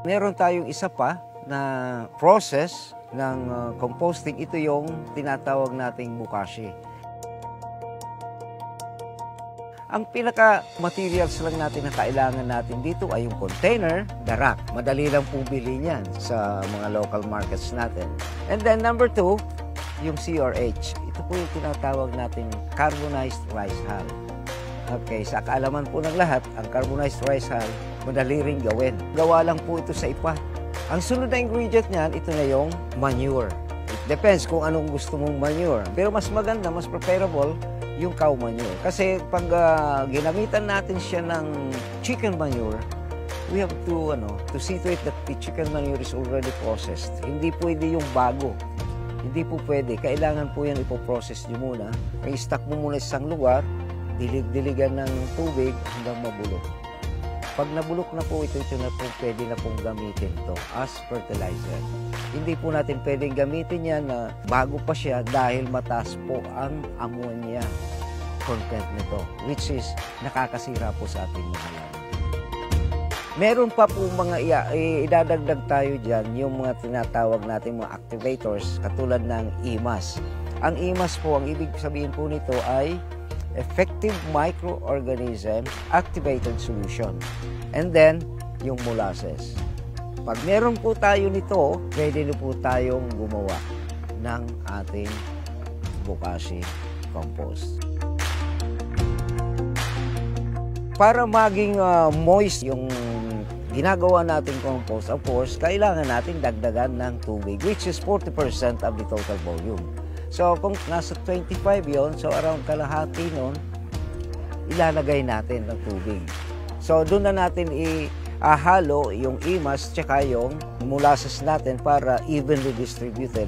Meron tayong isa pa na process ng composting. Ito yung tinatawag nating bokashi. Ang pinaka-materials lang natin na kailangan natin dito ay yung container, the rack. Madali lang po bili niyan sa mga local markets natin. And then number 2, yung CRH. Ito po yung tinatawag natin carbonized rice hull. Okay, sa kaalaman po ng lahat, ang carbonized rice hull, madali rin gawin. Gawa lang po ito sa ipa. Ang sunod na ingredient niyan, ito na yung manure. It depends kung anong gusto mong manure. Pero mas maganda, mas preferable, yung cow manure. Kasi pag ginamitan natin siya ng chicken manure, we have to see to it that the chicken manure is already processed. Hindi pwede yung bago. Hindi po pwede. Kailangan po yan ipoprocess nyo muna. I-stock mo muna sa isang lugar, dilig-diligan ng tubig hanggang mabulok. Pag nabulok na po ito na po pwede na pong gamitin to as fertilizer. Hindi po natin pwedeng gamitin yan na bago pa siya dahil mataas po ang ammonia content nito, which is nakakasira po sa ating mga halaman. Meron pa po mga idadagdag tayo dyan, yung mga tinatawag natin mga activators katulad ng IMAS. Ang IMAS po, ang ibig sabihin po nito ay Effective Microorganism Activated Solution. And then, yung molasses. Pag meron po tayo nito, pwede na po tayong gumawa ng ating bokashi compost. Para maging moist yung ginagawa nating compost, of course, kailangan natin dagdagan ng tubig, which is 40% of the total volume. So, kung nasa 25 yon, so around kalahati nun, ilalagay natin ng tubig. So, doon na natin ihalo yung IMAS tsaka yung molasses natin para evenly distributed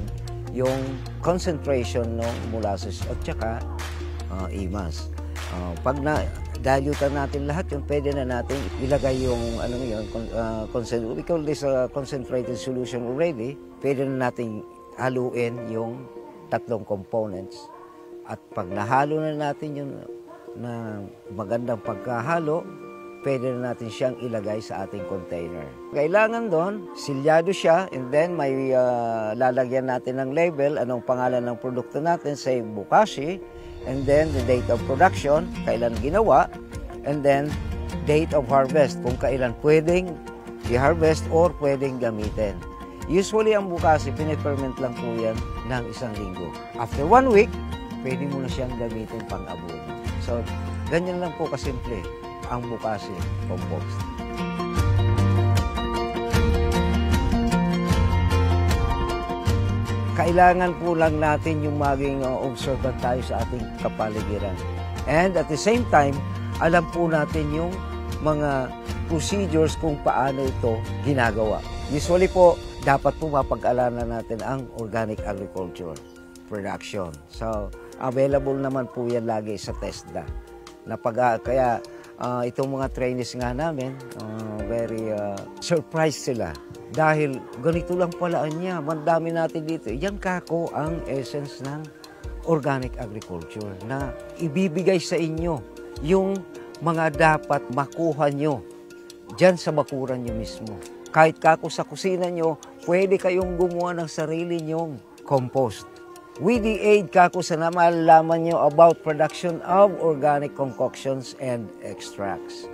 yung concentration ng molasses at tsaka IMAS. Pag na-dilute natin lahat yun, pwede na natin ilagay yung we call this concentrated solution already. Pwede na natin haluin yung tatlong components. At pag nahalo na natin yung na magandang pagkahalo, pwede na natin siyang ilagay sa ating container. Kailangan doon, silyado siya, and then may lalagyan natin ng label, anong pangalan ng produkto natin, say bokashi, and then the date of production, kailan ginawa, and then date of harvest, kung kailan pwedeng i-harvest or pwedeng gamitin. Usually, ang bokashi, piniferment lang po yan ng 1 linggo. After 1 week, pwede mo na siyang gamitin pang-abono. So, ganyan lang po kasimple ang bokashi compost. Kailangan po lang natin yung maging observant tayo sa ating kapaligiran. And at the same time, alam po natin yung mga procedures kung paano ito ginagawa. Usually po, dapat po mapag-alaman natin ang organic agriculture production. So, available naman po yan lagi sa TESDA. Kaya itong mga trainees nga namin, very surprised sila. Dahil ganito lang pala niya, mandami natin dito. Yan kako ang essence ng organic agriculture na ibibigay sa inyo yung mga dapat makuha nyo dyan sa bakuran nyo mismo. Kahit kako sa kusina nyo, pwede kayong gumawa ng sarili nyong compost. With the aid kako sa malalaman nyo about production of organic concoctions and extracts.